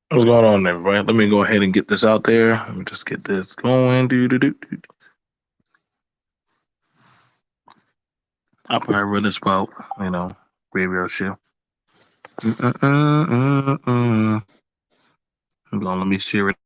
What's going on, everybody? Let me go ahead and get this out there. Let me just get this going. Do. I'll probably run this about, you know, graveyard shift. Hold on, let me share it.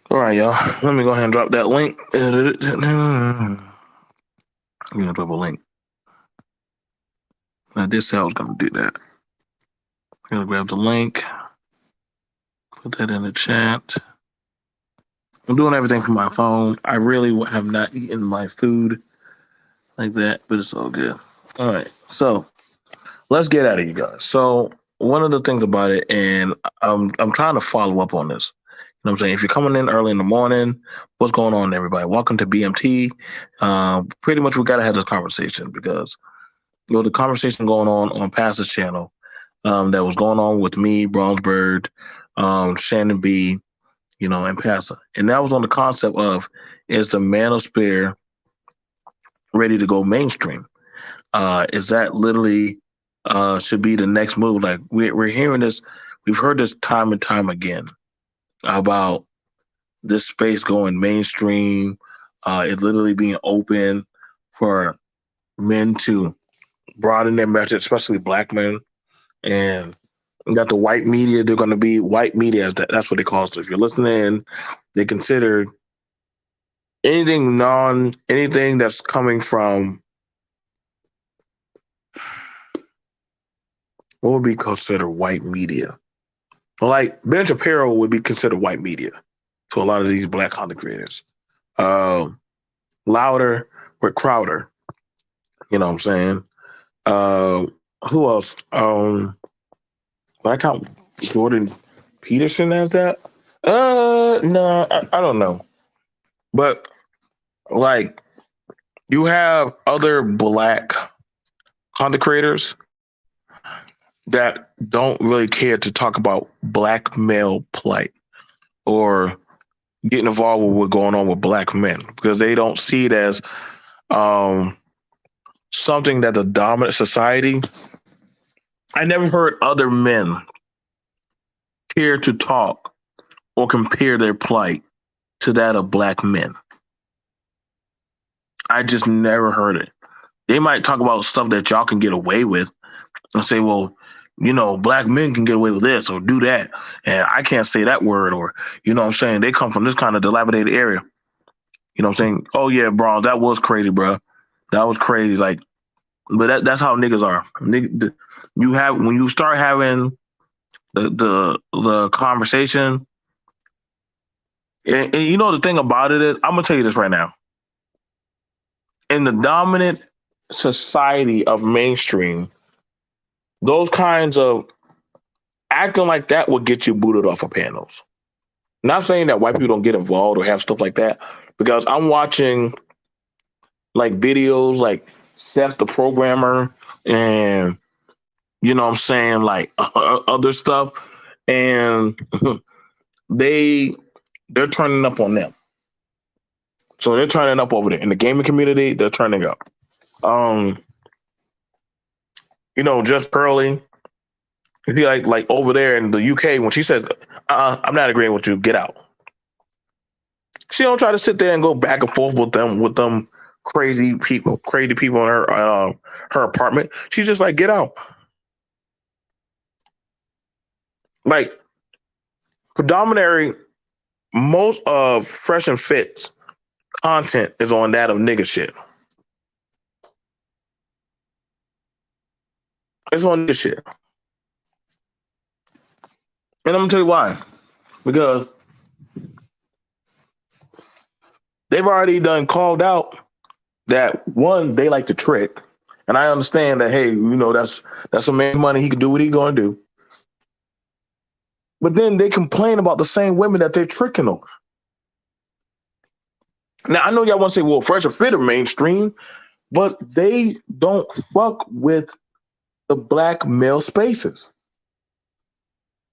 All right, y'all. Let me go ahead and drop that link. I'm gonna drop a link. Now, this how I was gonna do that. I'm gonna grab the link, put that in the chat. I'm doing everything from my phone. I really have not eaten my food like that, but it's all good. All right, so let's get at it, you guys. So one of the things about it, and I'm trying to follow up on this. You know what I'm saying? If you're coming in early in the morning, what's going on, everybody? Welcome to BMT. Pretty much we gotta have this conversation because the conversation going on Pastor's channel that was going on with me, Bronze Bird, Shannon B, and Pastor, and that was on the concept of is the Manosphere ready to go mainstream? Is that literally should be the next move? Like we're hearing this, we've heard this time and time again about this space going mainstream. It literally being open for men to broaden their message, especially black men. And you got the white media. They're going to be white media. That's what they call it. So if you're listening, they consider anything that's coming from what would be considered white media. Like Ben Shapiro would be considered white media to a lot of these black content creators. Louder with Crowder. You know what I'm saying? Uh, who else? I count Jordan Peterson as that. No, I don't know. But like, you have other black content creators that don't really care to talk about black male plight or getting involved with what's going on with black men because they don't see it as um, something that the dominant society. I never heard other men care to talk or compare their plight to that of black men. I just never heard it. They might talk about stuff that y'all can get away with and say, well, black men can get away with this or do that. And I can't say that word or, what I'm saying? They come from this kind of dilapidated area. You know what I'm saying? Oh, yeah, bro, that was crazy, bro. That was crazy. Like, but that's how niggas are. When you start having the conversation, and the thing about it is, I'm gonna tell you this right now. In the dominant society of mainstream, those kinds of acting like that will get you booted off of panels. Not saying that white people don't get involved or have stuff like that, because I'm watching like videos like Seth the programmer and you know what I'm saying, like other stuff, and they they're turning up on them. So they're turning up over there in the gaming community. They're turning up. Um, just Pearly, he like over there in the UK when she says, I'm not agreeing with you. Get out." She don't try to sit there and go back and forth with them crazy people in her apartment. She's just like, "Get out." Like, predominantly, most of Fresh and Fit's content is on that of nigga shit. It's on nigga shit. And I'm gonna tell you why. Because they've already done called out that, one, they like to trick. And I understand that, hey, that's a man's money. He can do what he's gonna do. But then they complain about the same women that they're tricking over. Now, I know y'all want to say, well, Fresh and Fit are mainstream, but they don't fuck with the black male spaces.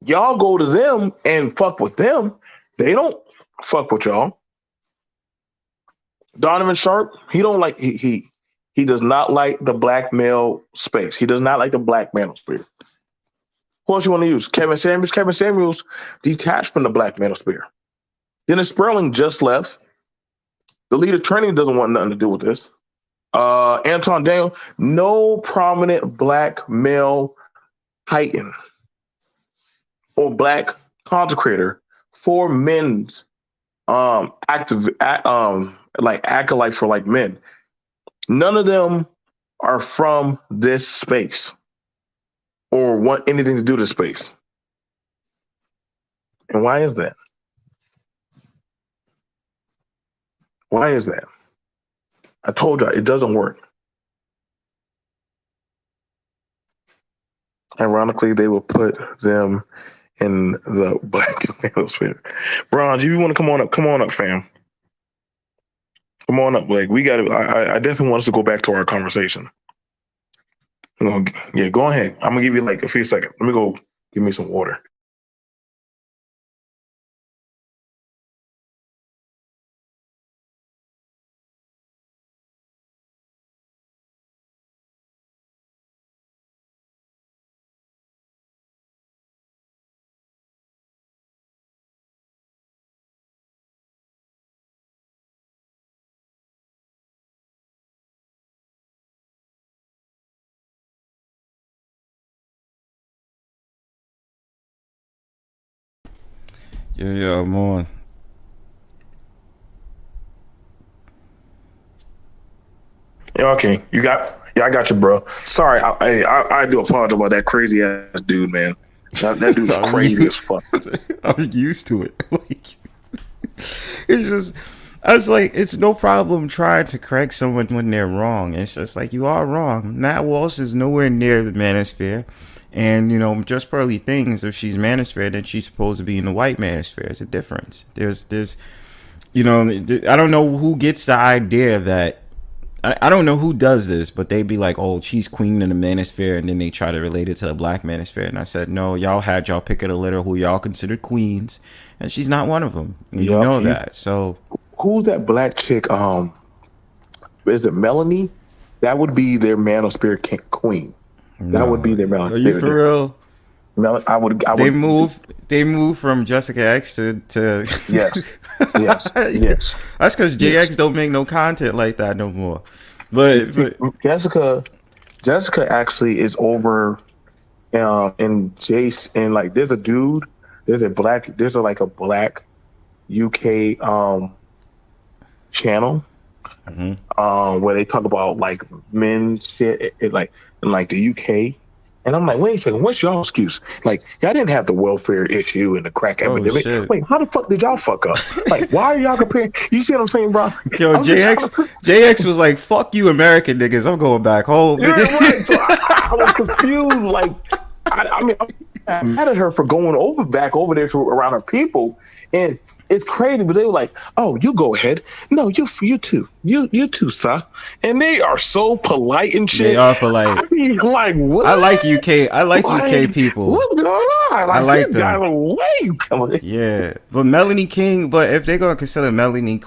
Y'all go to them and fuck with them. They don't fuck with y'all. Donovan Sharp, he does not like the black male space. He does not like the black male sphere. Who else you want to use? Kevin Samuels. Kevin Samuels detached from the black manosphere. Dennis Sperling just left. The leader training doesn't want nothing to do with this. Anton Daniel, no prominent black male titan or black content creator for men's like acolytes for like men. None of them are from this space or want anything to do with the space. And why is that? Why is that? I told you it doesn't work. Ironically, they will put them in the black manosphere. Bronze, if you want to come on up, fam. Come on up. Like, we got to. I definitely want us to go back to our conversation. Yeah, go ahead. I'm gonna give you like a few seconds. Let me go give me some water. Yeah, I'm on. Yeah, okay. I got you, bro. Sorry, I do apologize about that crazy ass dude, man. That dude's I'm crazy as used. fuck. I'm used to it. Like, it's just, I was like, it's no problem trying to correct someone when they're wrong. It's just like, you are wrong. Matt Walsh is nowhere near the manosphere. And, just Pearly Things, if she's manosphere, then she's supposed to be in the white manosphere. It's a difference. There's, I don't know who gets the idea that, I don't know who does this, but they be like, oh, she's queen in the manosphere, and then they try to relate it to the black manosphere. And I said, no, y'all had y'all pick of the litter who y'all considered queens, and she's not one of them. And you know that. So who's that black chick? Is it Melanie? That would be their manosphere queen. That would be no, their are you for real? I would. They moved from Jessica X to Yes, yes. That's because JX don't make no content like that no more. But Jessica actually is over in Jace, and like there's a dude, there's a black UK channel where they talk about like men shit in like the UK. And I'm like, wait a second, what's y'all excuse? Like, y'all didn't have the welfare issue and the crack epidemic. Shit. Wait, how the fuck did y'all fuck up? Like, why are y'all comparing? You see what I'm saying, bro? Yo, JX was like, fuck you American niggas, I'm going back home. You're right. So I was confused. Like, I mean, I'm mad at her for going back over there around her people. And It's crazy, but they were like, "Oh, you go ahead. No, you too. You too, sir." And they are so polite and They shit. are I polite. mean, like I what? like UK. I like UK Like people. what's going on? I Like like these guys them. are way coming. Yeah, but Melanie King. But if they're gonna consider Melanie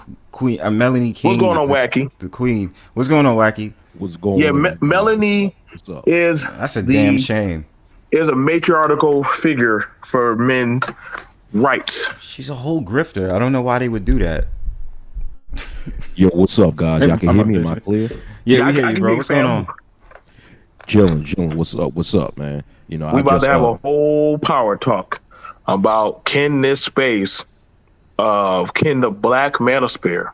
What's King going is on, Wacky? the queen. What's going on, Wacky? What's Yeah, going on, guys? Melanie What's up? is That's a damn the shame. is a matriarchal figure for men's rights. She's a whole grifter. I don't know why they would do that. Yo, what's up, guys? Y'all can I'm hear a me? Am I business. clear? Yeah, Yeah, we hear I you, can bro. hear you, What's going fam. on? Chilling, chilling. What's up, man? We I about to just have a whole power talk about can this space of can the black manosphere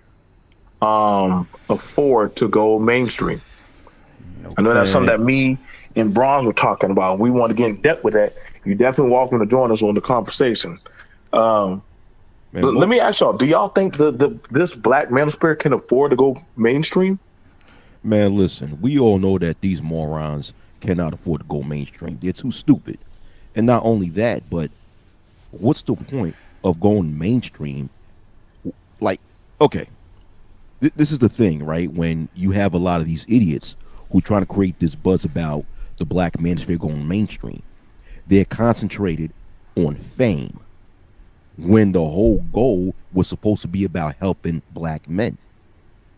afford to go mainstream. I know that's something Okay. that me and Bronze were talking about. We want to get in depth with that. You definitely welcome to join us on the conversation. Um, man, let me ask y'all: do y'all think the this black manosphere can afford to go mainstream? man, listen. We all know that these morons cannot afford to go mainstream. They're too stupid. And not only that, but what's the point of going mainstream? Like, okay, this is the thing, right? When you have a lot of these idiots who trying to create this buzz about the black manosphere going mainstream, they're concentrated on fame when the whole goal was supposed to be about helping black men.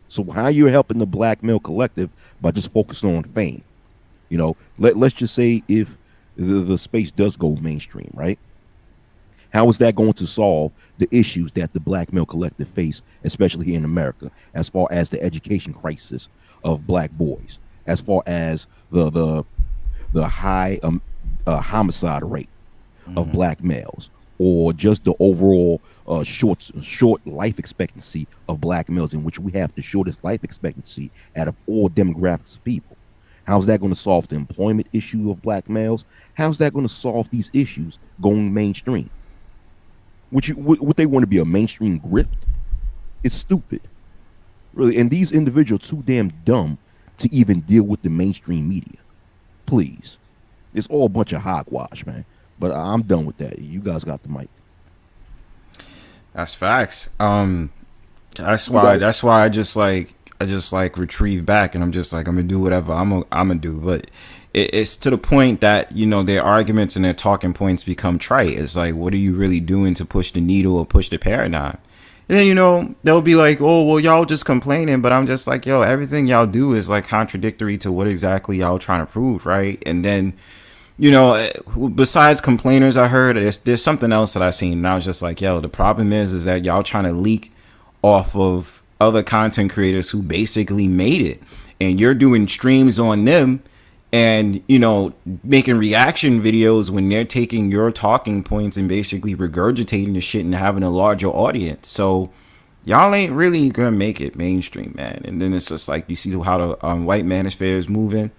So how you're helping the black male collective by just focusing on fame? Let's just say if the space does go mainstream, right? How is that going to solve the issues that the black male collective face, especially here in America, as far as the education crisis of black boys, as far as the high homicide rate of black males, or just the overall short life expectancy of black males, in which we have the shortest life expectancy out of all demographics of people? How's that going to solve the employment issue of black males? How's that going to solve these issues going mainstream? Would they want to be a mainstream grift? It's stupid, really. And these individuals are too damn dumb to even deal with the mainstream media. Please, it's all a bunch of hogwash, man. But I'm done with that. You guys got the mic. That's facts. That's You why. guys, That's why I just like retrieve back, and I'm just like I'm gonna do whatever I'm gonna do. But it's to the point that their arguments and their talking points become trite. It's like, what are you really doing to push the needle or push the paradigm? And then they'll be like, oh well, y'all just complaining, but I'm just like, yo, everything y'all do is like contradictory to what exactly y'all trying to prove, right? And then besides complainers, I heard there's something else that I seen, and I was just like, yo, the problem is that y'all trying to leak off of other content creators who basically made it, and you're doing streams on them, and making reaction videos when they're taking your talking points and basically regurgitating the shit and having a larger audience. So y'all ain't really gonna make it mainstream, man. And then it's just like you see how the white manosphere is moving.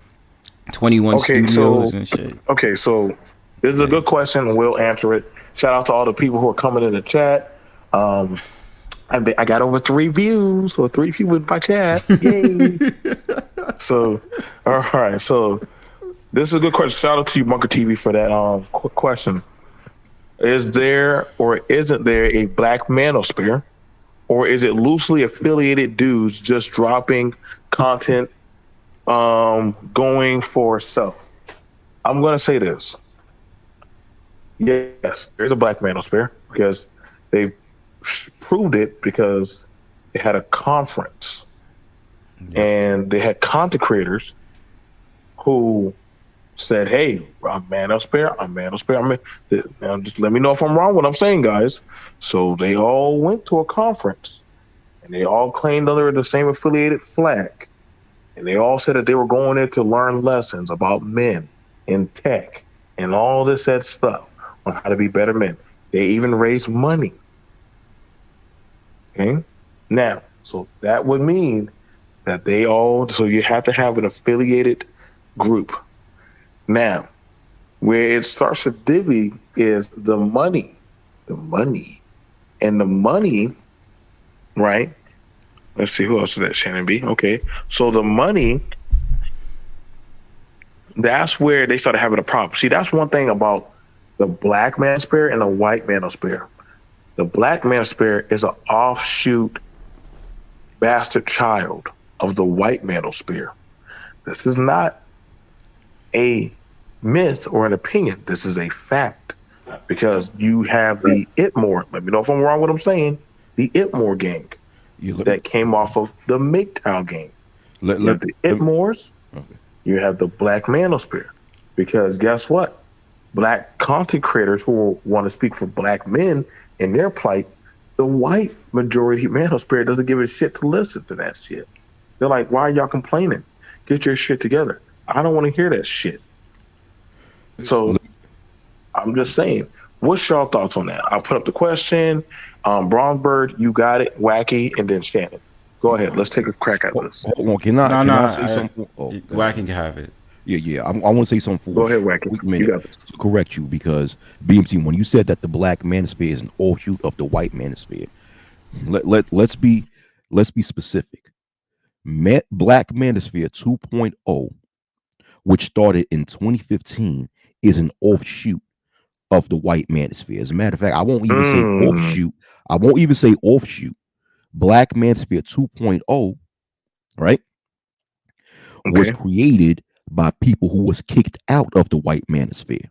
21 okay, studios so and shit. okay, so this is a good question, and we'll answer it. Shout out to all the people who are coming in the chat. Um, I got over 3 views or 3 people in my chat. Yay! So, all right. So this is a good question. Shout out to you, Bunker TV, for that quick question. Is there or isn't there a black manosphere, or is it loosely affiliated dudes just dropping content, going for self? I'm gonna say this. Yes, there's a black manosphere because they proved it because they had a conference Yep. and they had content creators who said, "Hey, I'm manosphere. I'm manosphere. Now just let me know if I'm wrong. What I'm saying, guys." So they all went to a conference and they all claimed under the same affiliated flag, and they all said that they were going there to learn lessons about men in tech and all this that stuff on how to be better men. They even raised money. Okay, now so that would mean that they all. So you have to have an affiliated group. Now, where it starts to divvy is the money, and the money, right? Let's see who else is that. Shannon B. Okay, so the money. That's where they started having a problem. See, that's one thing about the black manosphere and the white manosphere. The black manosphere is an offshoot bastard child of the white manosphere. This is not a myth or an opinion. This is a fact because you have the Itmore. Let me know if I'm wrong. What I'm saying. The Itmore gang You let, that came off of the MGTOW gang. let, You let, have the let- Itmores. okay. You have the Black Manosphere. Because guess what? Black content creators who want to speak for black men in their plight, the white majority manosphere doesn't give a shit to listen to that shit. They're like, why are y'all complaining? Get your shit together. I don't want to hear that shit. So I'm just saying, what's y'all thoughts on that? I'll put up the question. Bronzebird, you got it. Wacky, and then Shannon. Go ahead. Let's take a crack at this. Hold on, can I No, can no, I say something? well, I can have it. Yeah. I want to say something Go for ahead, a Wacky. quick You minute got this. to correct you because BMT, when you said that the black manosphere is an offshoot of the white manosphere, let's be specific. Black Manosphere 2.0, which started in 2015, is an offshoot of the white manosphere. As a matter of fact, I won't even say Mm, offshoot. I won't even say offshoot. Black Manosphere 2.0, right, was okay. created by people who was kicked out of the white manosphere.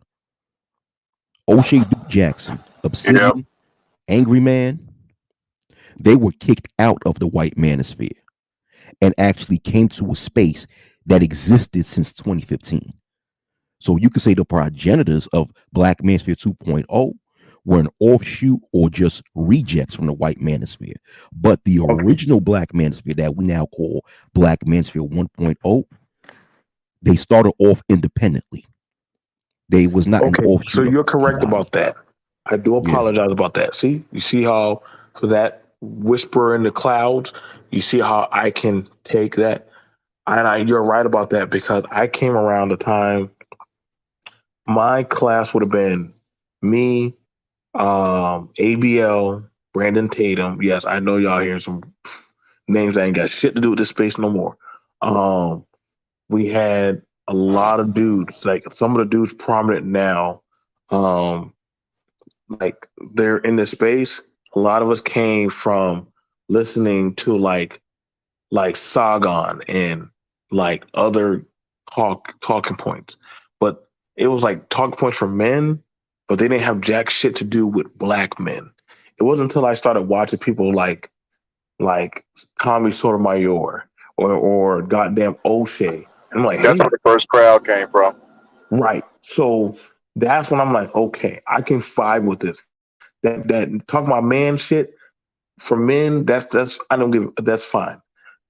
O'Shea Duke Jackson, Yeah. Obsidian, Angry Man, they were kicked out of the white manosphere and actually came to a space that existed since 2015. So you could say the progenitors of Black Manosphere 2.0 were an offshoot or just rejects from the white manosphere. But the Okay. original Black Manosphere that we now call Black Manosphere 1.0, they started off independently. They was not an Okay. So offshoot of you're correct anybody. about that. I do Yeah. apologize about that. See, you see how for that whisper in the clouds, you see how I can take that. You're right about that because I came around the time my class would have been me, ABL, Brandon Tatum. Yes, I know y'all hearing some names that ain't got shit to do with this space no more. Um, we had a lot of dudes, like some of the dudes prominent now, um, like they're in this space. A lot of us came from listening to like Sagan and like other talking points. But it was like talking points for men, but they didn't have jack shit to do with black men. It wasn't until I started watching people like Tommy Sotomayor or goddamn O'Shea. And I'm like, That's hey, where the first crowd came from. right. So that's when I'm like, okay, I can vibe with this. That talk about man shit for men, that's I don't give that's fine.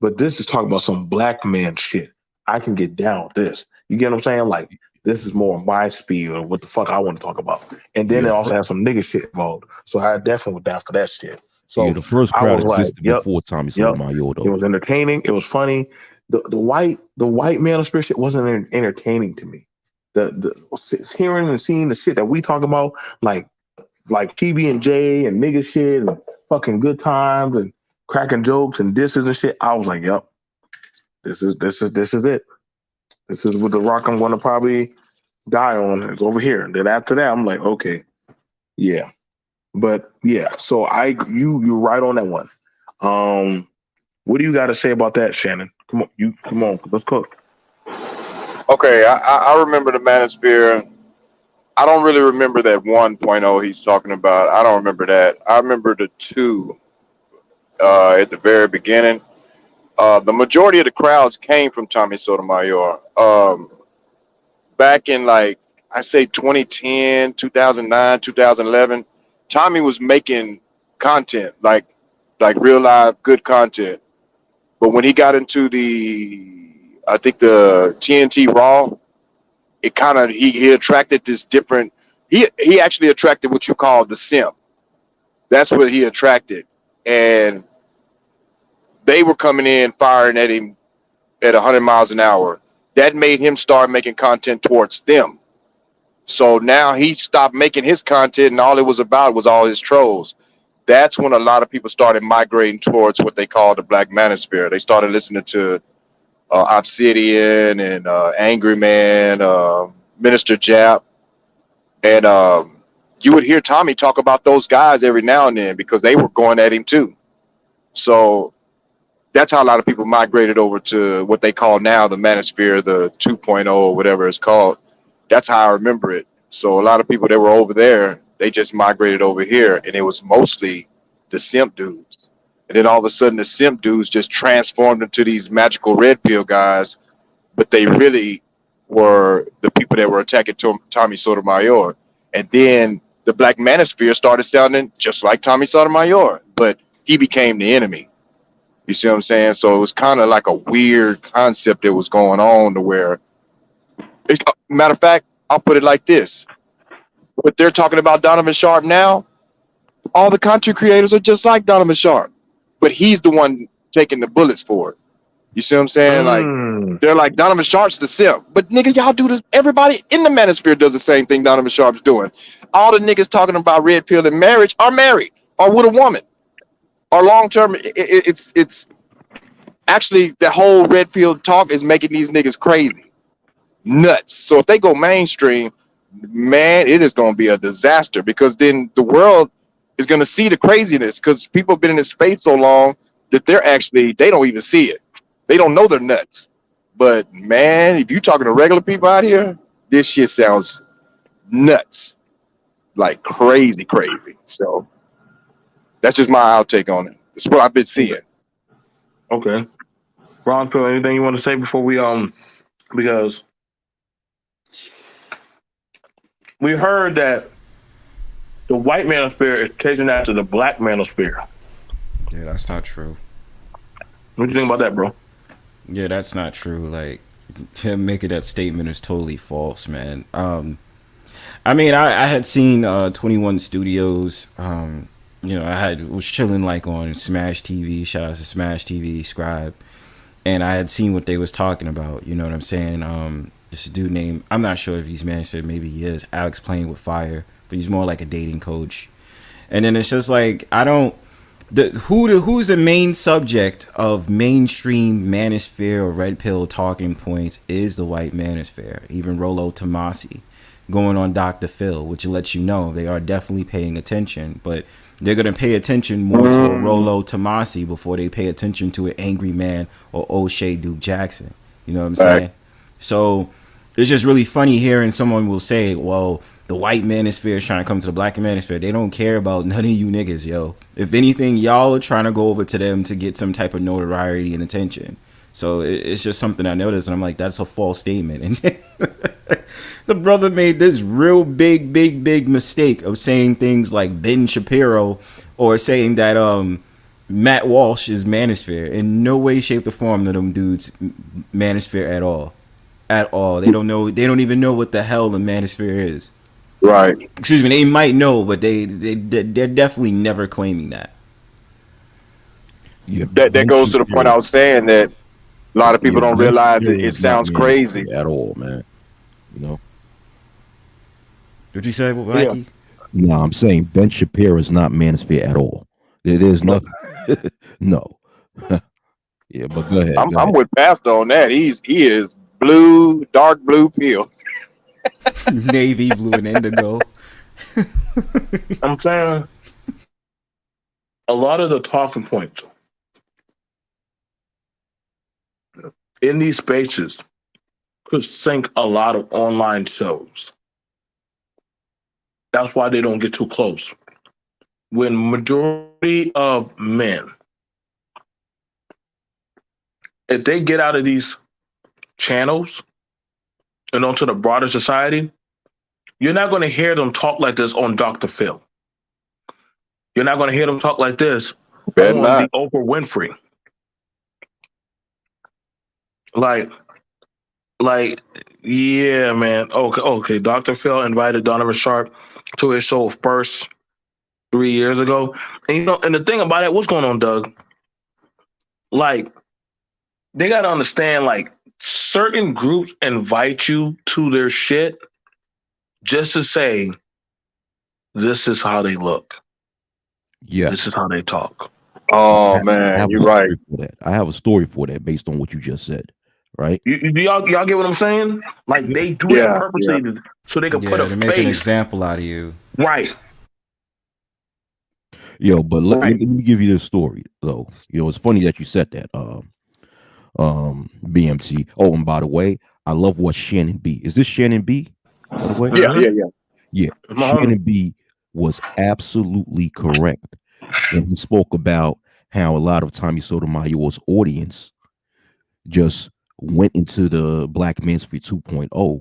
But this is talking about some black man shit. I can get down with this. You get what I'm saying? Like this is more my speed or what the fuck I want to talk about. And then Yeah, it also has some nigga shit involved. So I definitely was down for that shit. yeah, So the first I crowd was like, existed yep, before Tommy yep. Sotomayor It though. was entertaining. It was funny. The white male spirit shit wasn't entertaining to me. The hearing and seeing the shit that we talk about, like TB and J and nigga shit and fucking good times and cracking jokes and disses and shit. I was like, yep, this is it. This is what the rock I'm gonna probably die on is over here. And then after that, I'm like, okay, yeah. But yeah, so you're right on that one. What do you got to say about that, Shannon? Come on, let's cook. Okay, I remember the Manosphere. I don't really remember that 1.0 he's talking about. I don't remember that. I remember the two at the very beginning. The majority of the crowds came from Tommy Sotomayor. Back in like I say 2010, 2009, 2011, Tommy was making content like real live good content. But when he got into I think the TNT Raw, it kind of he attracted this different. He actually attracted what you call the simp. That's what he attracted, and they were coming in firing at him at 100 miles an hour. That made him start making content towards them. So now he stopped making his content, and all it was about was all his trolls. That's when a lot of people started migrating towards what they call the Black Manosphere. They started listening to Obsidian and Angry Man, Minister Jap, and you would hear Tommy talk about those guys every now and then because they were going at him too. So that's how a lot of people migrated over to what they call now the Manosphere, the 2.0 or whatever it's called. That's how I remember it. So a lot of people that were over there, they just migrated over here, and it was mostly the simp dudes. And then all of a sudden, the simp dudes just transformed into these magical red pill guys, but they really were the people that were attacking Tommy Sotomayor. And then the Black Manosphere started sounding just like Tommy Sotomayor, but he became the enemy. You see what I'm saying? So it was kind of like a weird concept that was going on to where, matter of fact, I'll put it like this. What they're talking about Donovan Sharp now, all the content creators are just like Donovan Sharp, but he's the one taking the bullets for it. You see what I'm saying? Like, they're like, Donovan Sharp's the simp. But nigga, y'all do this. Everybody in the Manosphere does the same thing Donovan Sharp's doing. All the niggas talking about red pill and marriage are married or with a woman. Or long term, it's actually the whole red pill talk is making these niggas crazy. Nuts. So if they go mainstream, man, it is gonna be a disaster because then the world is gonna see the craziness because people have been in this space so long that they don't even see it. They don't know they're nuts. But man, if you're talking to regular people out here, this shit sounds nuts. Like crazy, crazy. So that's just my outtake on it. It's what I've been seeing. Okay. Ron Pill, anything you want to say before we because we heard that the white manosphere is chasing after the black manosphere. Yeah, that's not true. What do you think about that, bro? Yeah, that's not true. Like, him making that statement is totally false, man. I mean, I had seen 21 Studios. Was chilling like on Smash TV. Shout out to Smash TV, Scribe, and I had seen what they was talking about. You know what I'm saying? This dude named, I'm not sure if he's manager, maybe he is, Alex Playing with Fire, but he's more like a dating coach. And then it's just like, I don't. Who's the main subject of mainstream manosphere or red pill talking points is the white manosphere. Even Rollo Tomasi going on Dr. Phil, which lets you know they are definitely paying attention, but they're going to pay attention more to a Rollo Tomasi before they pay attention to an Angry Man or O'Shea Duke Jackson. You know what I'm saying? So it's just really funny hearing someone will say, well, the white manosphere is trying to come to the black manosphere. They don't care about none of you niggas, yo. If anything, y'all are trying to go over to them to get some type of notoriety and attention. So it's just something I noticed, and I'm like, that's a false statement. And the brother made this real big mistake of saying things like Ben Shapiro or saying that Matt Walsh is manosphere. In no way, shape, or form that them dudes manosphere at all. At all. They don't know. They don't even know what the hell the manosphere is. Right. Excuse me. They might know, but they're definitely never claiming that. Yeah, That goes to the point I was saying that a lot of people don't realize it sounds crazy at all, man. You know. What'd you say, Mikey? No, I'm saying Ben Shapiro is not manosphere at all. There's nothing. No. Yeah, but go ahead. I'm with Pastor on that. He is blue, dark blue pill. Navy blue and indigo. I'm saying a lot of the talking points in these spaces could sink a lot of online shows. That's why they don't get too close. When majority of men, if they get out of these channels and onto the broader society, you're not going to hear them talk like this on Dr. Phil. You're not going to hear them talk like this on the Oprah Winfrey. Like, yeah, man. Okay. Dr. Phil invited Donovan Sharp to his show first 3 years ago. And and the thing about it, what's going on, Doug? Like, they got to understand, like, certain groups invite you to their shit just to say, this is how they look. Yeah. This is how they talk. Oh, man, you're right. I have a story for that based on what you just said, right? Y'all get what I'm saying? Like they do that Yeah, yeah. purposely so they can put Yeah, a to make an face. example out of you. Right, Yo, but let right. me give you this story though. It's funny that you said that. BMT. Oh, and by the way, I love what Shannon B. Is this Shannon B? By the way, Yeah, Mm-hmm. yeah, yeah. yeah, My homie. Shannon B was absolutely correct when he spoke about how a lot of Tommy Sotomayor's audience just went into the Black Mansfield 2.0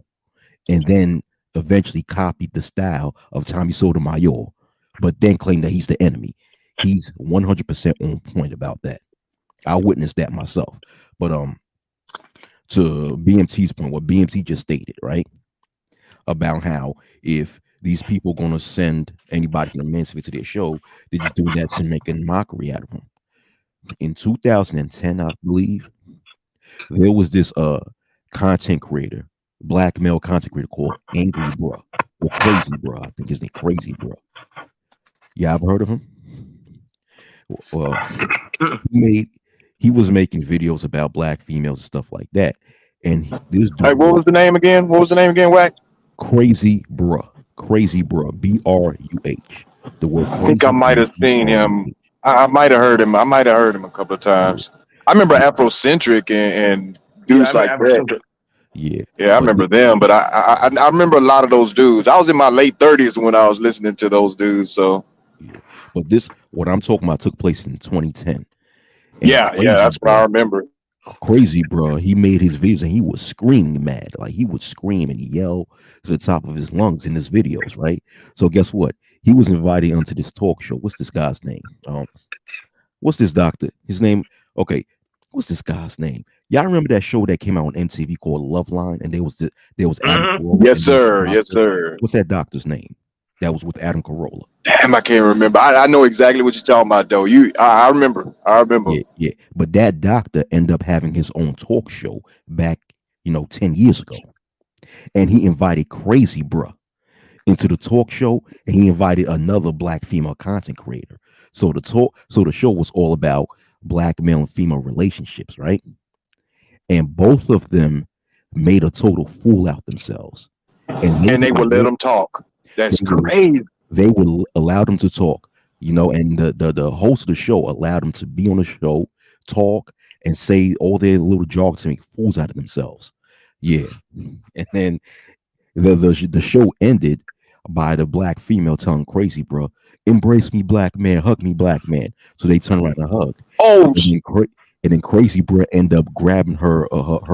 and then eventually copied the style of Tommy Sotomayor, but then claimed that he's the enemy. He's 100% on point about that. I witnessed that myself. But to BMT's point, what BMT just stated, right? About how if these people gonna send anybody from the Mansfield to their show, they're just doing that to make a mockery out of them. In 2010, I believe, there was this content creator, black male content creator called Angry Bruh or Crazy Bruh. I think his name Crazy Bruh. Yeah, I've heard of him. Well, he made he was making videos about black females and stuff like that. And this Hey, dude, what was the name again? What was the name again, Wack? Crazy Bruh, BRUH. The word I think I crazy might and have seen him. BRUH. I might have heard him. I might have heard him a couple of times. I remember Yeah, Afrocentric and Yeah, I dudes mean like that. Afrocentric. yeah. Yeah, I But remember them. But I remember a lot of those dudes. I was in my late 30s when I was listening to those dudes. So yeah, but this what I'm talking about took place in 2010. And yeah, yeah, that's what I remember. Crazy Bruh, he made his videos and he was screaming mad. Like he would scream and yell to the top of his lungs in his videos, right? So guess what? He was invited onto this talk show. What's this guy's name? What's this doctor? His name? Okay, what's this guy's name? Y'all remember that show that came out on MTV called Love Line, and there was Adam Mm-hmm. Carolla Yes, and there was sir. the Yes, doctor. sir. What's that doctor's name? That was with Adam Carolla. Damn, I can't remember. I know exactly what you're talking about, though. I remember. I remember. Yeah, yeah. But that doctor ended up having his own talk show back, 10 years ago. And he invited Crazy Bruh into the talk show, and he invited another black female content creator. So the show was all about black male and female relationships, right? And both of them made a total fool out themselves. And And they would let them talk. That's they would crazy. they would allow them to talk, and the host of the show allowed them to be on the show, talk, and say all their little jargon to make fools out of themselves. Yeah, and then the show ended by the black female telling Crazy Bro, "Embrace me, black man, hug me, black man." So they turn around and hug, Oh, and then Crazy Bro end up grabbing her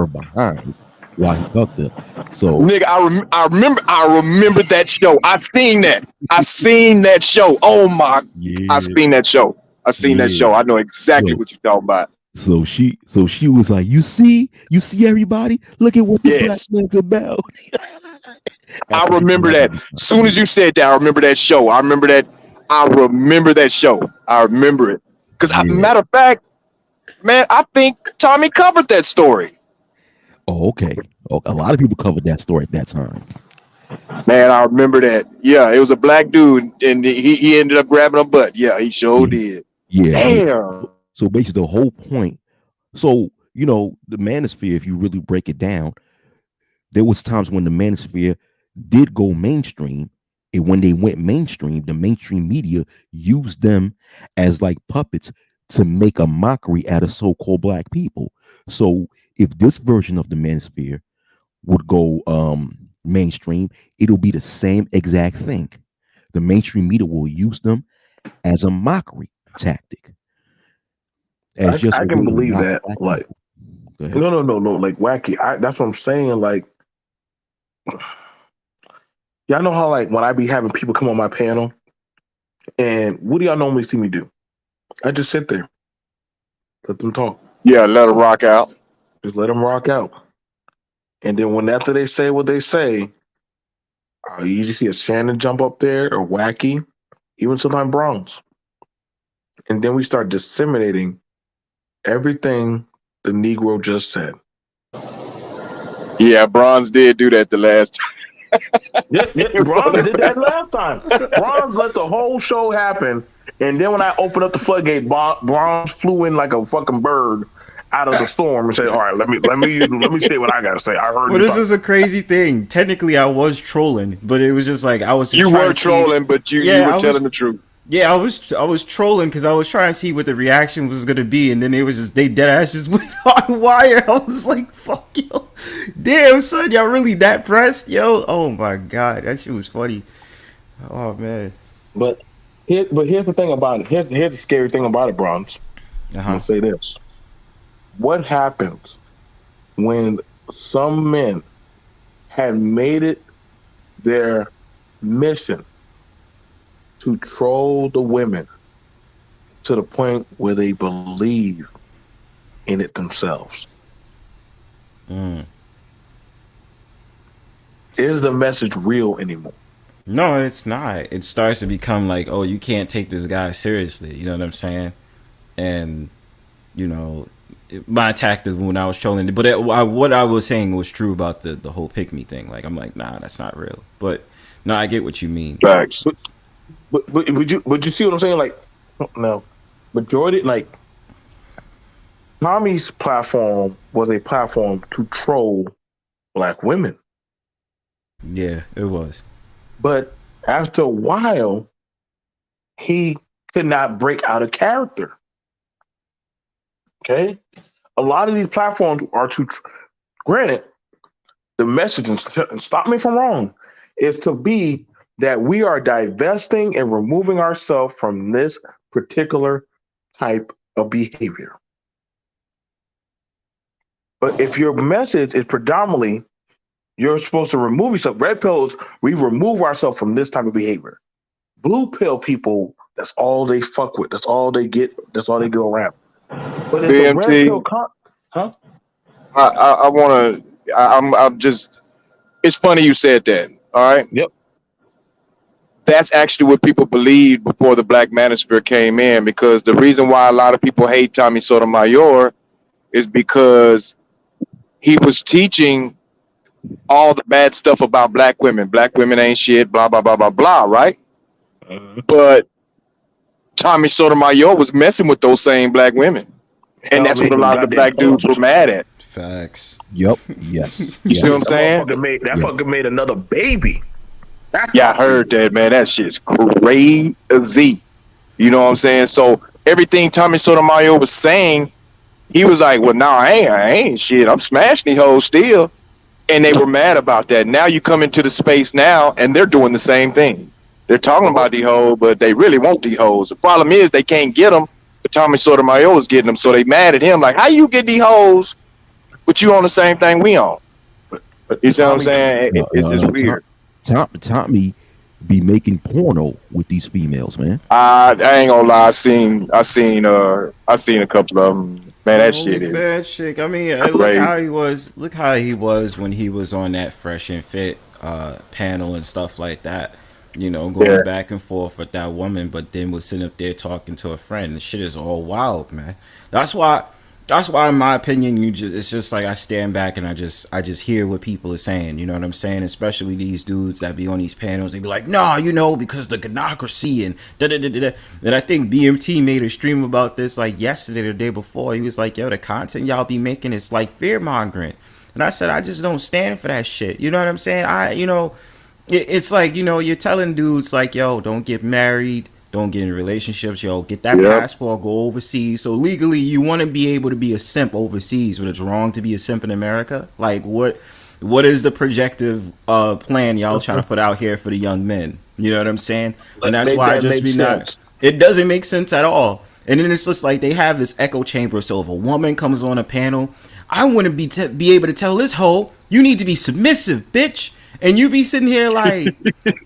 behind while he hugged her. So nigga, I remember that show. I seen that. I seen that show. Oh my, I yeah, seen that show. I seen that yeah. show. I know exactly So what you're talking about. so she was like, you see everybody, look at what the black Yes, man's about. I After she remember grabbed that. him. Soon as you said that, I remember that show. I remember that. I remember that show. I remember it. Cause Yeah. matter of fact, man, I think Tommy covered that story. Oh, okay. Oh, a lot of people covered that story at that time. Man, I remember that. Yeah, it was a black dude, and he ended up grabbing a butt. Yeah, he sure Yeah, did. yeah. Damn. So basically, the whole point. So the manosphere, if you really break it down, there was times when the manosphere did go mainstream, and when they went mainstream, the mainstream media used them as like puppets to make a mockery out of so-called black people. So if this version of the manosphere would go mainstream, it'll be the same exact thing. The mainstream media will use them as a mockery tactic, as just I a can way to believe mock that. black Like, people. Go ahead. no. Like wacky. That's what I'm saying. Like, y'all know how like when I be having people come on my panel, and what do y'all normally see me do? I just sit there, let them talk, Yeah, let her rock out. just let them rock out, and then when after they say what they say, you usually see a Shannon jump up there or wacky, even sometimes Bronx, and then we start disseminating everything the Negro just said. Yeah, Bronze did do that the last time. Yep. He was on Bronze his did that last time. Bronze let the whole show happen, and then when I opened up the floodgate, Bronze flew in like a fucking bird out of the storm and say, "All right, let me say what I gotta say." I heard Well, you this talk. is a crazy thing. Technically, I was trolling, but it was just like I was just You trying were to see. trolling, but you Yeah, were I was. telling the truth. Yeah, I was trolling because I was trying to see what the reaction was gonna be, and then it was just they dead ass just went on wire. I was like, "Fuck yo, damn son, y'all really that pressed, yo? Oh my god, that shit was funny. Oh man, But here's the thing about it. Here's the scary thing about it, Bronze. uh I'm huh, gonna say this: what happens when some men had made it their mission to troll the women to the point where they believe in it themselves? mm. Is the message real anymore? No, it's not. It starts to become like, oh, you can't take this guy seriously. You know what I'm saying? And you know, my tactic when I was trolling, but what I was saying was true about the whole pick me thing. Like I'm like, nah, that's not real. But no, I get what you mean. Facts. But would you see what I'm saying? Like, no, majority like Tommy's platform was a platform to troll black women, Yeah, it was. but after a while, he could not break out of character. Okay, a lot of these platforms are to. Granted, the message, and stop me if I'm wrong, is to be that we are divesting and removing ourselves from this particular type of behavior. But if your message is predominantly you're supposed to remove yourself, red pills, we remove ourselves from this type of behavior. Blue pill people, that's all they fuck with. That's all they get. That's all they go around. But if the red pill, BMT. huh? I want to. I'm just. It's funny you said that. All right. Yep. That's actually what people believed before the Black Manosphere came in. Because the reason why a lot of people hate Tommy Sotomayor is because he was teaching all the bad stuff about black women. Black women ain't shit. Blah blah blah blah blah. Right. But Tommy Sotomayor was messing with those same black women, and that's what a Elevating them lot of the goddamn black dudes were thugs. mad at. Facts. Yup. Yes. You see what I'm That saying? that fucker made another baby. Yeah, I heard that, man. That shit's crazy. You know what I'm saying? So everything Tommy Sotomayor was saying, he was like, "Well, no, I ain't shit. I'm smashing these hoes still," and they were mad about that. Now you come into the space now, and they're doing the same thing. They're talking about these hoes, but they really want these hoes. The problem is they can't get them, but Tommy Sotomayor is getting them, so they mad at him. Like, how you get these hoes, but you on the same thing we on? But You see what I'm Tommy, saying? It's just weird. Tommy be making porno with these females, man. I ain't gonna lie. I seen a couple of them. Man, that shit Only is fat chick. I mean, look crazy. how he was. Look how he was when he was on that Fresh and Fit panel and stuff like that. You know, going Yeah. back and forth with that woman, but then was sitting up there talking to a friend. The shit is all wild, man. That's why. That's why, in my opinion, it's just like I stand back and I just hear what people are saying. You know what I'm saying? Especially these dudes that be on these panels. They be like, "Nah, you know, because the gynocracy and da da da da." And I think BMT made a stream about this like yesterday or the day before. He was like, "Yo, the content y'all be making is like fear mongering," and I said, "I just don't stand for that shit." You know what I'm saying? It's like, you're telling dudes like, "Yo, don't get married." Don't get in relationships, yo. Get that Yep. passport, go overseas. So legally, you want to be able to be a simp overseas, but it's wrong to be a simp in America. Like, what is the projective plan y'all trying to put out here for the young men? You know what I'm saying? And that's make why I that just make be sense. not. It doesn't make sense at all. And then it's just like they have this echo chamber. So if a woman comes on a panel, I want to be able to tell this hoe, you need to be submissive, bitch. And you be sitting here like,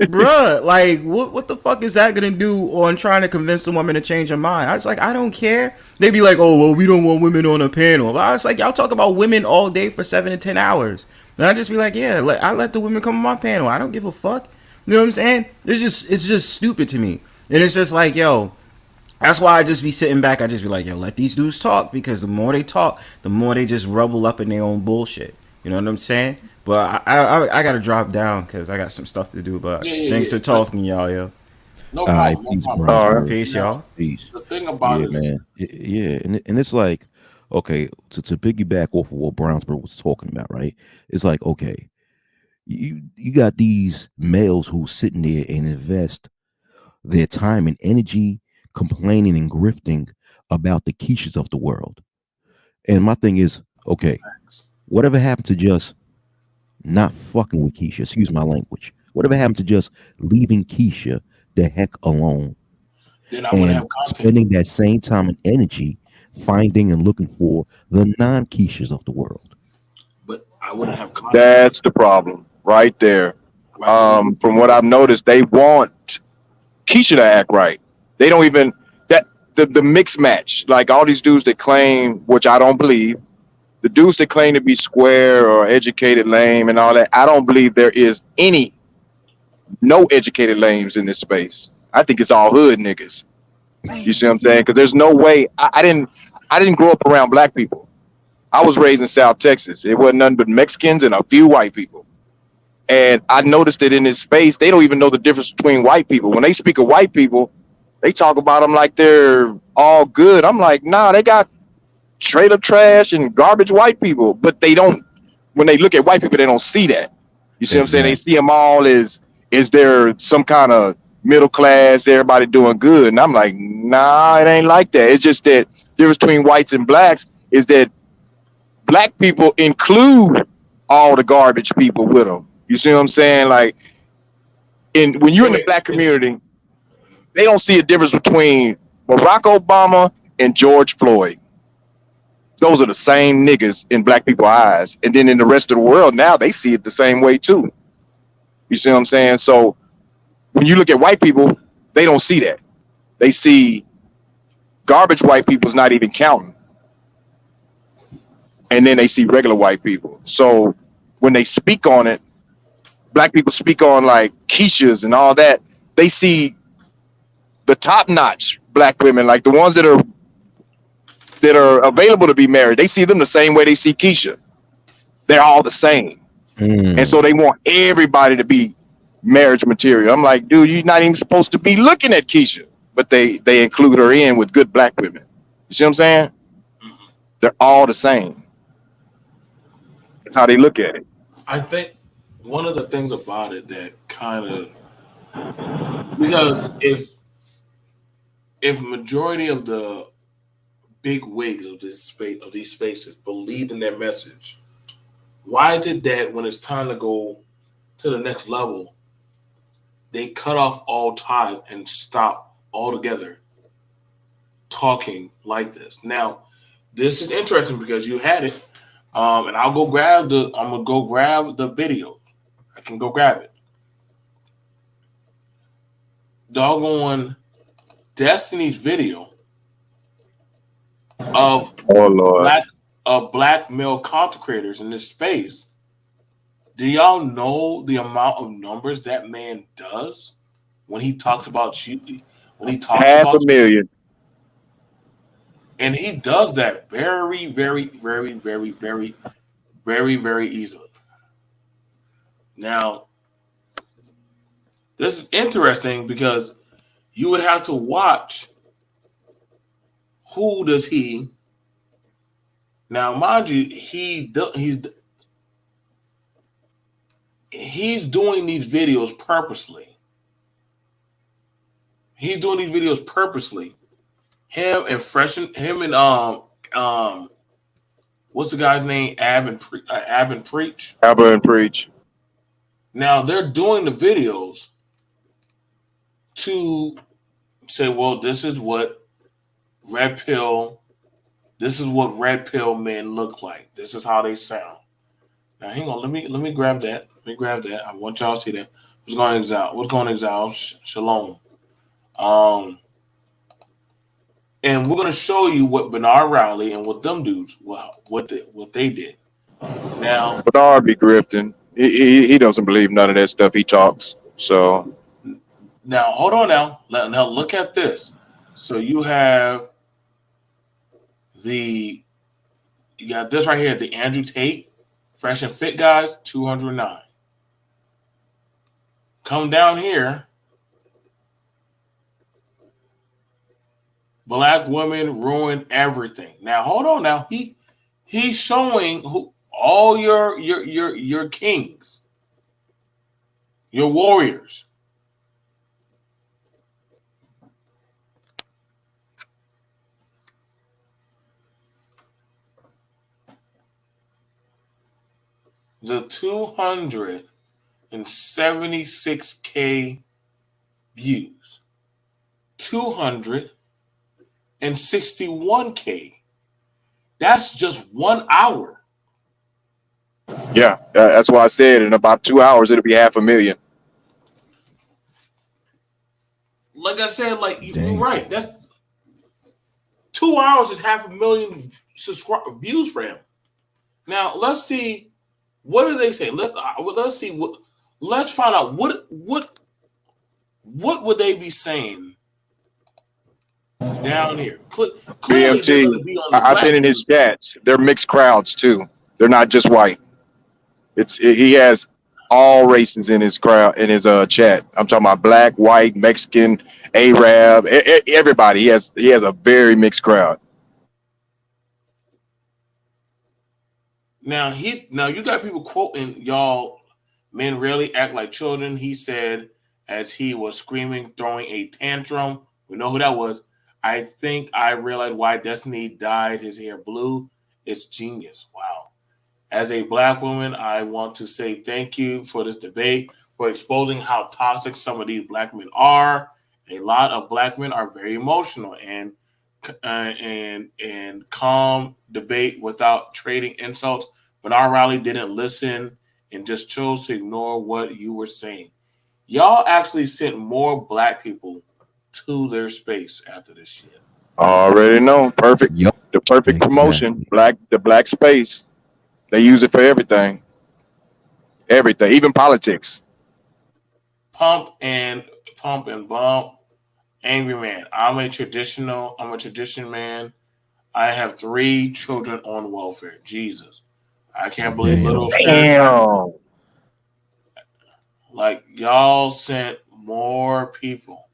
bruh, like what the fuck is that gonna do on trying to convince a woman to change her mind? I was like, I don't care. They be like, oh well, we don't want women on a panel. But I was like, y'all talk about women all day for 7 to 10 hours. And I just be like, yeah, I let the women come on my panel. I don't give a fuck. You know what I'm saying? It's just stupid to me. And it's just like, yo, that's why I just be sitting back. I just be like, yo, let these dudes talk, because the more they talk, the more they just rubble up in their own bullshit. You know what I'm saying? But I gotta drop down because I got some stuff to do. But thanks for talking, y'all, yo. No All right, problem. No peace, problem. bro. All right. Peace, y'all. Peace. The thing about Yeah, it is, man. Yeah, and it's like Okay, to piggyback off of what Brownsburg was talking about, right? It's like, okay, you got these males who sitting there and invest their time and energy complaining and grifting about the quiches of the world. And my thing is, okay, whatever happened to just not fucking with Keisha? Excuse my language. Whatever happened to just leaving Keisha the heck alone Then I wouldn't and have content. spending that same time and energy finding and looking for the non Keishas of the world? But I wouldn't have content. That's the problem right there. Right? But we From what I've noticed, they want Keisha to act right. They don't even that the mix match. Like all these dudes that claim, which I don't believe, the dudes that claim to be square or educated lame and all that. I don't believe there is no educated lames in this space. I think it's all hood niggas. You see what I'm saying? Because there's no way. I didn't grow up around black people. I was raised in South Texas. It wasn't nothing but Mexicans and a few white people. And I noticed that in this space, they don't even know the difference between white people. When they speak of white people, they talk about them like they're all good. I'm like, nah, they got trailer trash and garbage white people, but they don't. When they look at white people, they don't see that. You see what I'm saying? They Exactly. see them all as is there some kind of middle class, everybody doing good, and I'm like, nah, it ain't like that. It's just that the difference between whites and blacks is that black people include all the garbage people with them. You see what I'm saying? Like, when you're in the black community, they don't see a difference between Barack Obama and George Floyd. Those are the same niggas in black people's eyes. And then in the rest of the world now, they see it the same way too. You see what I'm saying? So when you look at white people, they don't see that. They see garbage white people's not even counting. And then they see regular white people. So when they speak on it, black people speak on like Keisha's and all that, they see the top notch black women, like the ones that are available to be married. They see them the same way they see Keisha. They're all the same. And so Mm. they want everybody to be marriage material. I'm like, dude, you're not even supposed to be looking at Keisha, but they include her in with good black women. You see what I'm saying? They're all the same. That's how they look at it. I think one of the things about it that kind of because if majority of the big wigs of this space of these spaces believed in their message, why is it that when it's time to go to the next level, they cut off all ties and stop altogether talking like this? Now, this is interesting because you had it, and I'll go grab the. I'm gonna go grab the video. I can go grab it. Doggone Destiny's video of Oh Lord. black black male content creators in this space. Do y'all know the amount of numbers that man does when he talks about you? When he talks Half a about you, million. and he does that very, very, very, very, very, very, very easily. Now, this is interesting because you would have to watch who does he. Now, mind you, he's doing these videos purposely. He's doing these videos purposely. Him and what's the guy's name? Ab and Preach. Abba and preach. Now they're doing the videos to say, well, red pill. This is what red pill men look like. This is how they sound. Now, hang on. Let me grab that. Let me grab that. I want y'all to see that. What's going on, Exile? What's going on, Exile? Shalom. Um, and we're gonna show you what Bernard Riley and what them dudes, what they did. Now, Bernard be grifting. He doesn't believe none of that stuff he talks. So now hold on. Now look at this. So the you got this right here. The Andrew Tate, Fresh and Fit guys, 209. Come down here. Black women ruin everything. Now hold on. Now he's showing who all your kings, your warriors. The 276K views, 261K. That's just 1 hour. Yeah, that's why I said in about 2 hours it'll be 500,000. Like I said, like you're Dang. right. That's 2 hours is 500,000 views for him. Now let's see. What do they say? Let's see. Let's find out what would they be saying down here. Clearly, they're going BMT. to be on the I've been black in his news. chats. They're mixed crowds too. They're not just white. He has all races in his crowd in his chat. I'm talking about black, white, Mexican, Arab, everybody. He has a very mixed crowd. Now you got people quoting y'all. Men rarely act like children. He said as he was screaming, throwing a tantrum. We know who that was. I think I realized why Destiny dyed his hair blue. It's genius. Wow. As a black woman, I want to say thank you for this debate, for exposing how toxic some of these black men are. A lot of black men are very emotional and calm debate without trading insults. But our rally didn't listen and just chose to ignore what you were saying. Y'all actually sent more black people to their space after this shit. Already know. Perfect. Yup. The perfect promotion. Exactly. The black space. They use it for everything. Everything. Even politics. Pump and pump and bump. Angry man. I'm a tradition man. I have 3 children on welfare. Jesus. I can't believe Damn. little stereotype. Damn. Like y'all sent more people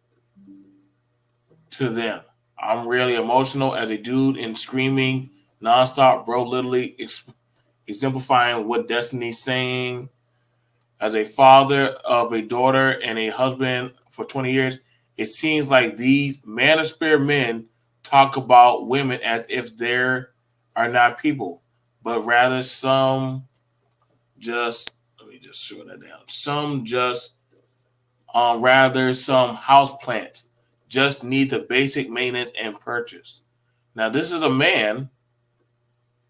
to them. I'm really emotional as a dude and screaming nonstop, bro. Literally exemplifying what Destiny's saying. As a father of a daughter and a husband for 20 years, it seems like these manosphere men talk about women as if there are not people, but rather some just let me just slow that down. Some just rather some house plants just need the basic maintenance and purchase. Now this is a man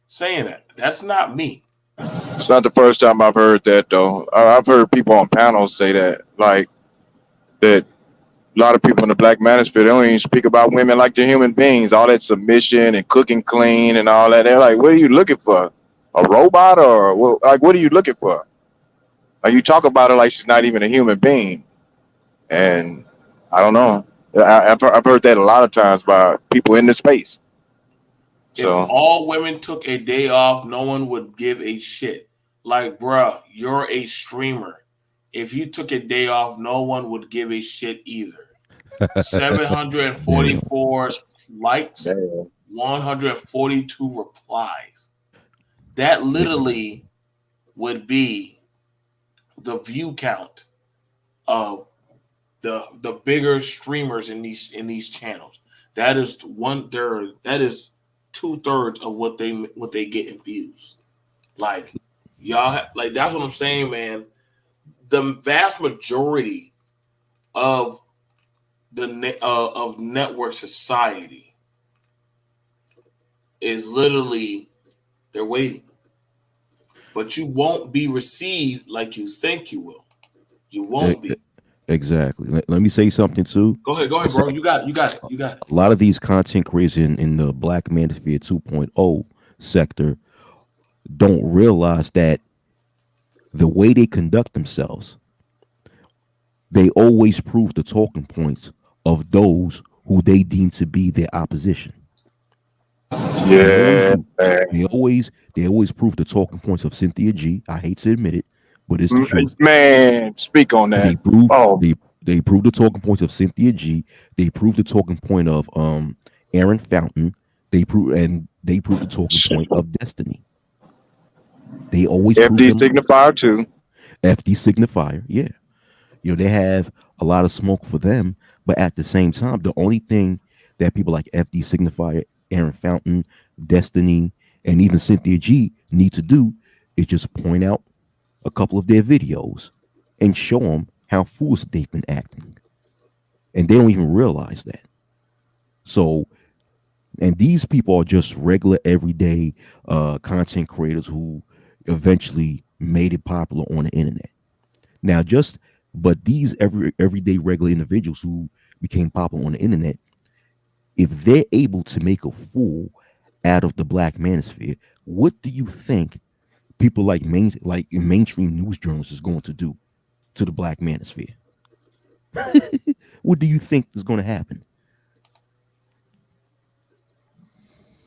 saying that. That's not me. It's not the first time I've heard that though. I've heard people on panels say that, like that. A lot of people in the black manosphere they don't even speak about women like they're human beings. All that submission and cooking clean and all that. They're like, what are you looking for? A robot or like what are you looking for? Like you talk about her like she's not even a human being. And I don't know. I've heard that a lot of times by people in the space. If So all women took a day off, no one would give a shit. Like, bruh, you're a streamer. If you took a day off, no one would give a shit either. Damn. 744 likes, man, 142 replies. That literally would be the view count of the bigger streamers in these channels. That is 1/3. That is 2/3 of what they get in views. Like like that's what I'm saying, man. The vast majority of of network society is literally they're waiting, but you won't be received like you think you will. You E- won't e- be. Exactly. Let me say something too. Go ahead, So, bro. You got it. You got it. You got it. a lot of these content creators in the Black Manosphere 2.0 sector don't realize that the way they conduct themselves, they always prove the talking points of those who they deem to be their opposition. They always yeah, do. man. They always prove the talking points of Cynthia G. I hate to admit it, but it's the truth. Man, speak on They that. prove Oh, they prove the talking points of Cynthia G. They prove the talking point of Aaron Fountain, they proved the talking point of Destiny. They always prove FD them right. signifier too. FD signifier, yeah. They have a lot of smoke for them, but at the same time, the only thing that people like FD signifier, Aaron Fountain, Destiny, and even Cynthia G need to do is just point out a couple of their videos and show them how foolish they've been acting, and they don't even realize that. So, and these people are just regular, everyday content creators who eventually made it popular on the internet. Now, but these everyday regular individuals who became popular on the internet, if they're able to make a fool out of the black manosphere, what do you think people like mainstream news journalists is going to do to the black manosphere? What do you think is going to happen?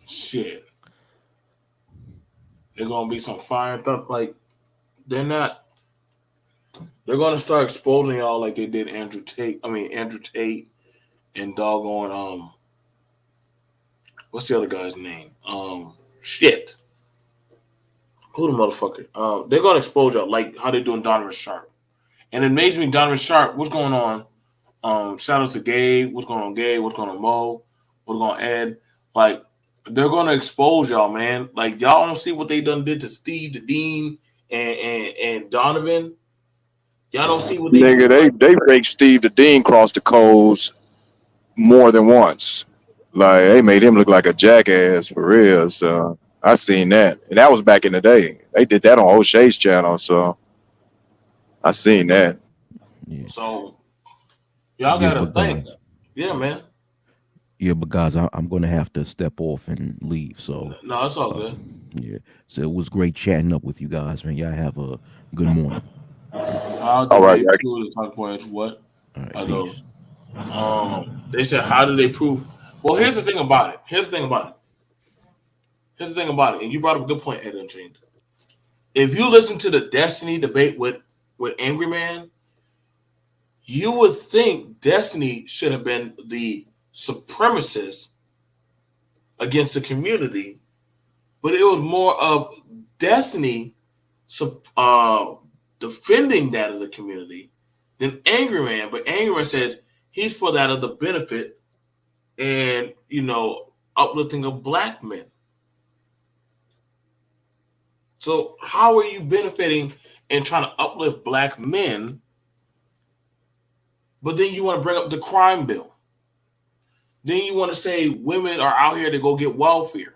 Shit, they're gonna be some fire stuff. Like they're not. They're gonna start exposing y'all like they did Andrew Tate. I mean Andrew Tate and doggone what's the other guy's name? Shit. Who the motherfucker? They're gonna expose y'all like how they doing Donovan Sharp. And it amazes me, Donovan Sharp, what's going on? Shout out to Gabe. What's going on, Gabe? What's going on, Mo? What's going on, Ed? Like, they're gonna expose y'all, man. Like, y'all don't see what they done did to Steve, the Dean, and Donovan. Y'all don't see what they do. Nigga, they make Steve the Dean cross the coals more than once. Like they made him look like a jackass for real. So I seen that, and that was back in the day. They did that on O'Shea's channel, so I seen that. Yeah, So y'all yeah, gotta but think. guys, Yeah, man. I'm going to have to step off and leave. So, No, it's all uh, good. yeah, so it was great chatting up with you guys, man. Y'all have a good morning. How All did right, they prove the talk point? What All right, are peace. those? They said, how do they prove? Well, here's the thing about it. Here's the thing about it. And you brought up a good point, Ed Unchained. If you listen to the Destiny debate with Angry Man, you would think Destiny should have been the supremacist against the community, but it was more of Destiny uh, defending that of the community than Angry Man. But Angry Man says he's for that of the benefit and, uplifting of black men. So how are you benefiting and trying to uplift black men, but then you want to bring up the crime bill? Then you want to say women are out here to go get welfare,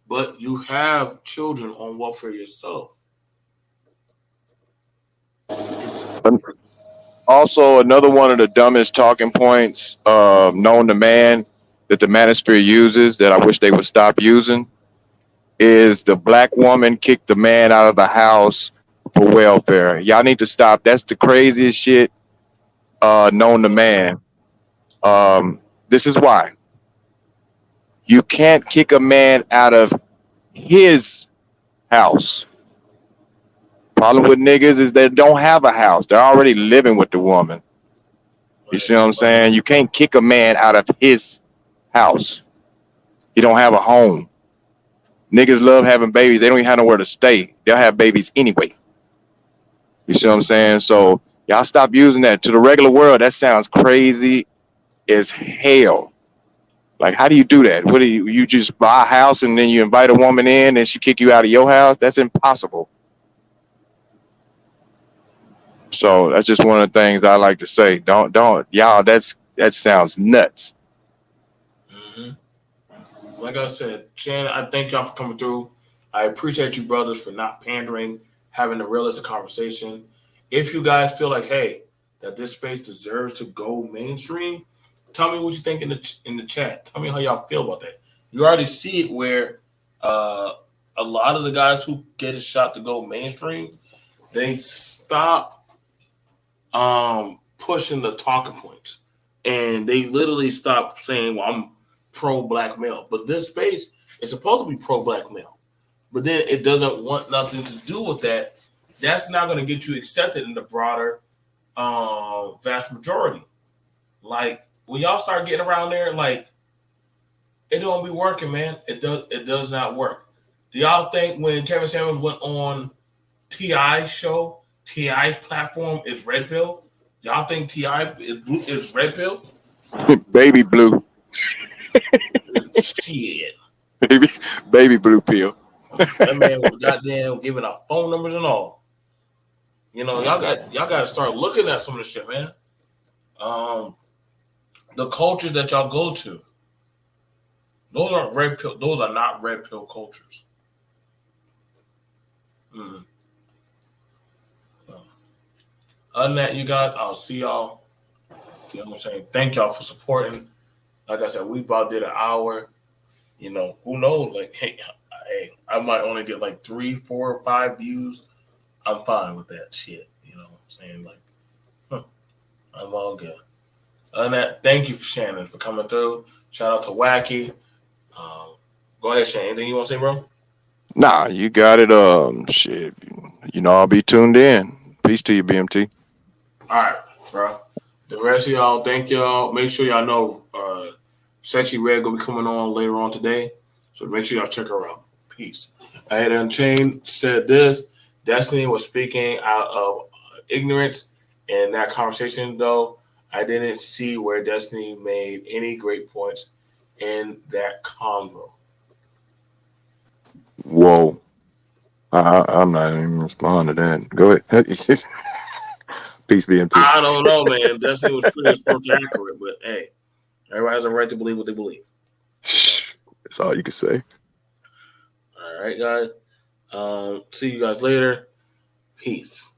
but you have children on welfare yourself. It's also, another one of the dumbest talking points known to man that the manosphere uses that I wish they would stop using is the black woman kicked the man out of the house for welfare. Y'all need to stop. That's the craziest shit known to man. This is why. You can't kick a man out of his house. Problem with niggas is they don't have a house. They're already living with the woman. You see what I'm saying? You can't kick a man out of his house. He don't have a home. Niggas love having babies. They don't even have nowhere to stay. They'll have babies anyway. You see what I'm saying? So y'all stop using that. To the regular world, that sounds crazy as hell. Like, how do you do that? What do you just buy a house and then you invite a woman in and she kick you out of your house? That's impossible. So that's just one of the things I like to say. Don't y'all. That sounds nuts. mm-hmm. Like I said, Shannon, I thank y'all for coming through. I appreciate you, brothers, for not pandering, having a realistic conversation. If you guys feel like, hey, that this space deserves to go mainstream, tell me what you think in the chat. Tell me how y'all feel about that. You already see it where a lot of the guys who get a shot to go mainstream, they stop pushing the talking points, and they literally stop saying, "Well, I'm pro black male," but this space is supposed to be pro black male. But then it doesn't want nothing to do with that. That's not going to get you accepted in the broader vast majority. Like when y'all start getting around there, like It don't be working, man. It does not work. Do y'all think when Kevin Samuels went on T.I.'s show, T.I.'s platform is red pill? Y'all think T.I. is red pill? Baby blue, Shit. baby, baby blue pill. That man was goddamn giving out phone numbers and all. Y'all got to start looking at some of this shit, man. Um, the cultures that y'all go to, those aren't red pill. Those are not red pill cultures. Mm. So, other than that, you guys, I'll see y'all. You know what I'm saying? Thank y'all for supporting. Like I said, we about did an hour. Who knows? Like, hey, I might only get like 3, 4, or 5 views. I'm fine with that shit. You know what I'm saying? Like, I'm all good. Other than that, thank you, Shannon, for coming through. Shout out to Wacky. Um, go ahead, Shannon. Anything you want to say, bro? Nah, you got it. Shit. I'll be tuned in. Peace to you, BMT. All right, bro. The rest of y'all, thank y'all. Make sure y'all know Sexy Red gonna be coming on later on today. So make sure y'all check her out. Peace. I had Unchained said this. Destiny was speaking out of ignorance in that conversation, though. I didn't see where Destiny made any great points in that convo. Whoa. I'm not even responding to that. Go ahead. Peace, BMT. I don't know, man. Destiny was pretty supposed to accurate, but hey, everybody has a right to believe what they believe. That's all you can say. All right, guys. See you guys later. Peace.